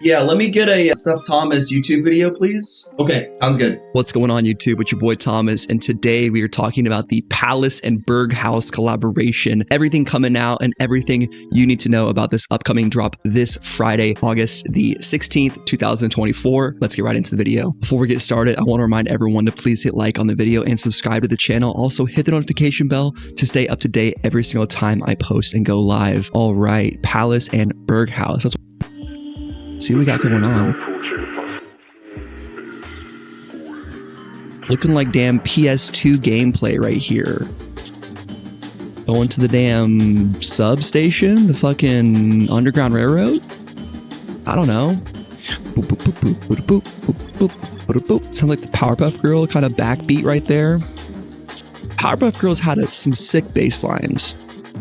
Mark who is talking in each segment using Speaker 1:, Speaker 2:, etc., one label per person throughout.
Speaker 1: Yeah, let me get a SupThomas YouTube video, please. Okay, sounds good. What's going on, YouTube? It's your boy Thomas, and today we are talking about the Palace and Berghaus collaboration. Everything coming out and everything you need to know about this upcoming drop this Friday, August the 16th, 2024. Let's get right into the video. Before we get started, I want to remind everyone to please hit like on the video and subscribe to the channel. Also, hit the notification bell to stay up to date every single time I post and go live. All right, Palace and Berghaus. Let's see what we got going on. Looking like damn PS2 gameplay right here. Going to the damn substation, the fucking Underground Railroad. I don't know. Sounds like the Powerpuff Girl kind of backbeat right there. Powerpuff Girls had some sick bass lines,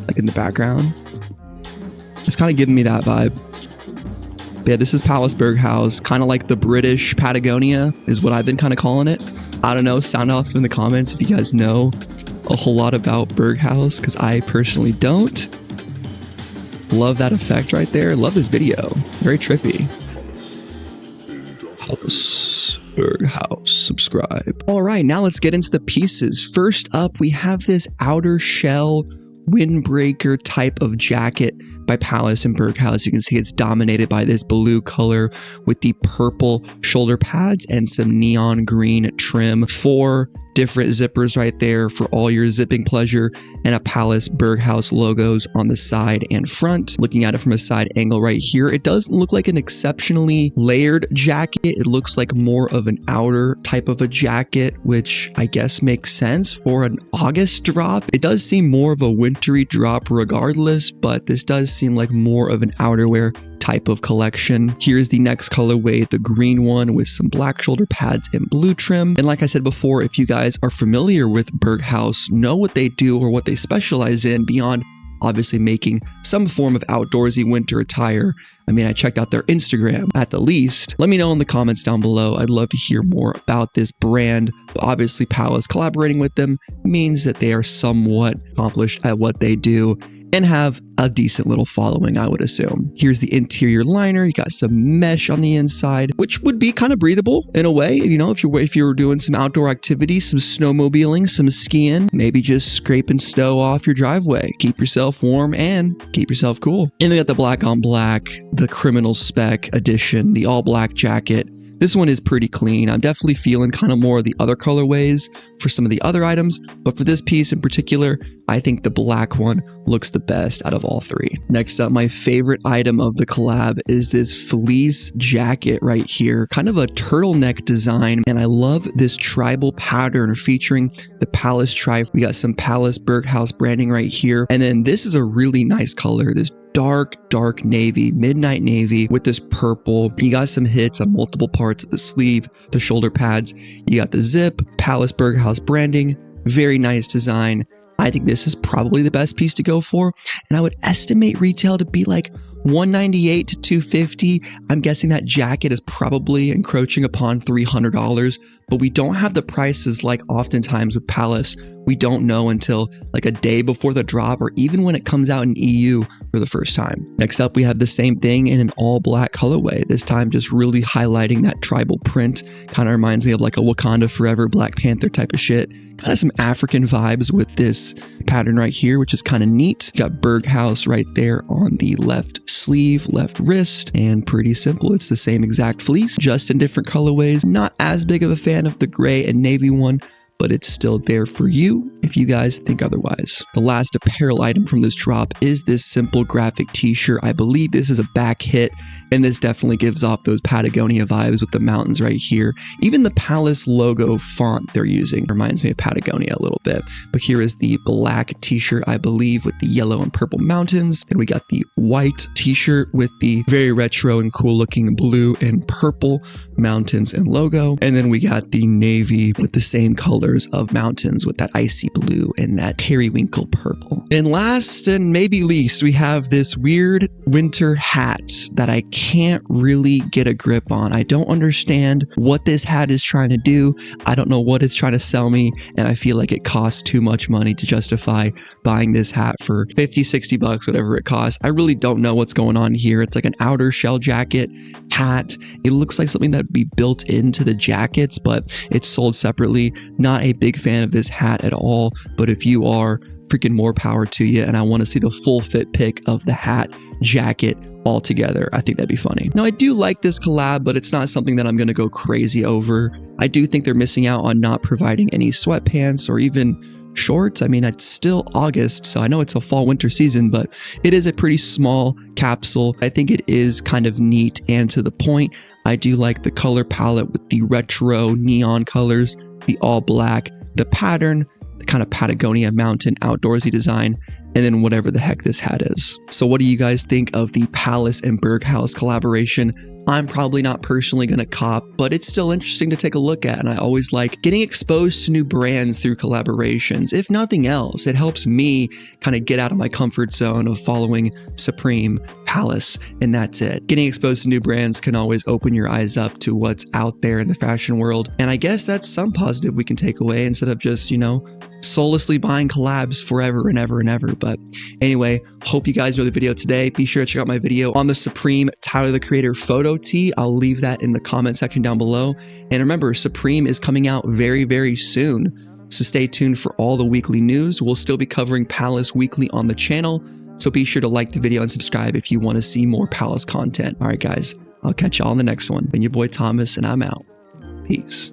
Speaker 1: like in the background. It's kind of giving me that vibe. But yeah, this is Palace Berghaus, kind of like the British Patagonia is what I've been kind of calling it. I don't know, sound off in the comments if you guys know a whole lot about Berghaus, because I personally don't. Love that effect right there. Love this video. Very trippy. Palace Berghaus, subscribe. All right, now let's get into the pieces. First up, we have this outer shell windbreaker type of jacket by Palace and Berghaus. You can see it's dominated by this blue color with the purple shoulder pads and some neon green trim. 4 different zippers right there for all your zipping pleasure, and a Palace Berghaus logos on the side and front. Looking at it from a side angle right here, it doesn't look like an exceptionally layered jacket. It looks like more of an outer type of a jacket, which I guess makes sense for an August drop. It does seem more of a wintry drop regardless, but this does seem like more of an outerwear type of collection. Here's the next colorway, the green one with some black shoulder pads and blue trim. And like I said before, if you guys are familiar with Berghaus, know what they do or what they specialize in beyond obviously making some form of outdoorsy winter attire. I mean, I checked out their Instagram at the least. Let me know in the comments down below. I'd love to hear more about this brand. But obviously, Palace collaborating with them means that they are somewhat accomplished at what they do and have a decent little following, I would assume. Here's the interior liner. You got some mesh on the inside, which would be kind of breathable in a way. You know, if you're doing some outdoor activities, some snowmobiling, some skiing, maybe just scraping snow off your driveway. Keep yourself warm and keep yourself cool. And they got the black on black, the criminal spec edition, the all black jacket. This one is pretty clean. I'm definitely feeling kind of more of the other colorways for some of the other items, but for this piece in particular, I think the black one looks the best out of all 3. Next up, my favorite item of the collab is this fleece jacket right here, kind of a turtleneck design, and I love this tribal pattern featuring the Palace tribe. We got some Palace Berghaus branding right here, and then this is a really nice color, this dark navy, midnight navy with this purple. You got some hits on multiple parts of the sleeve, the shoulder pads. You got the zip, Palace Berghaus branding, very nice design. I think this is probably the best piece to go for, and I would estimate retail to be like $198 to $250. I'm guessing that jacket is probably encroaching upon $300, but we don't have the prices like oftentimes with Palace. We don't know until like a day before the drop or even when it comes out in EU for the first time. Next up, we have the same thing in an all black colorway, this time just really highlighting that tribal print. Kind of reminds me of like a Wakanda Forever Black Panther type of shit. Kind of some African vibes with this pattern right here, which is kind of neat. You got Berghaus right there on the left sleeve, left wrist, and pretty simple. It's the same exact fleece, just in different colorways. Not as big of a fan of the gray and navy one, but it's still there for you if you guys think otherwise. The last apparel item from this drop is this simple graphic t-shirt. I believe this is a back hit, and this definitely gives off those Patagonia vibes with the mountains right here. Even the Palace logo font they're using reminds me of Patagonia a little bit. But here is the black t-shirt, I believe, with the yellow and purple mountains. And we got the white t-shirt with the very retro and cool looking blue and purple mountains and logo. And then we got the navy with the same colors of mountains with that icy blue and that periwinkle purple. And last and maybe least, we have this weird winter hat that I can't really get a grip on. I don't understand what this hat is trying to do. I don't know what it's trying to sell me, and I feel like it costs too much money to justify buying this hat for 50, 60 bucks, whatever it costs. I really don't know what's going on here. It's like an outer shell jacket hat. It looks like something that would be built into the jackets, but it's sold separately. Not a big fan of this hat at all, but if you are, freaking more power to you, and I want to see the full fit pic of the hat, jacket, all together. I think that'd be funny. Now, I do like this collab, but it's not something that I'm going to go crazy over. I do think they're missing out on not providing any sweatpants or even shorts. I mean, it's still August, so I know it's a fall winter season, but it is a pretty small capsule. I think it is kind of neat and to the point. I do like the color palette with the retro neon colors, the all black, the pattern, the kind of Patagonia mountain outdoorsy design, and then whatever the heck this hat is. So what do you guys think of the Palace and Berghaus collaboration? I'm probably not personally going to cop, but it's still interesting to take a look at, and I always like getting exposed to new brands through collaborations. If nothing else, it helps me kind of get out of my comfort zone of following Supreme, Palace, and that's it. Getting exposed to new brands can always open your eyes up to what's out there in the fashion world, and I guess that's some positive we can take away instead of just, you know, soullessly buying collabs forever and ever and ever. But anyway, hope you guys enjoyed the video today. Be sure to check out my video on the Supreme Tyler the Creator photo tee. I'll leave that in the comment section down below. And remember, Supreme is coming out very, very soon, so stay tuned for all the weekly news. We'll still be covering Palace weekly on the channel, so be sure to like the video and subscribe if you want to see more Palace content. All right, guys, I'll catch y'all in the next one. Been your boy Thomas, and I'm out. Peace.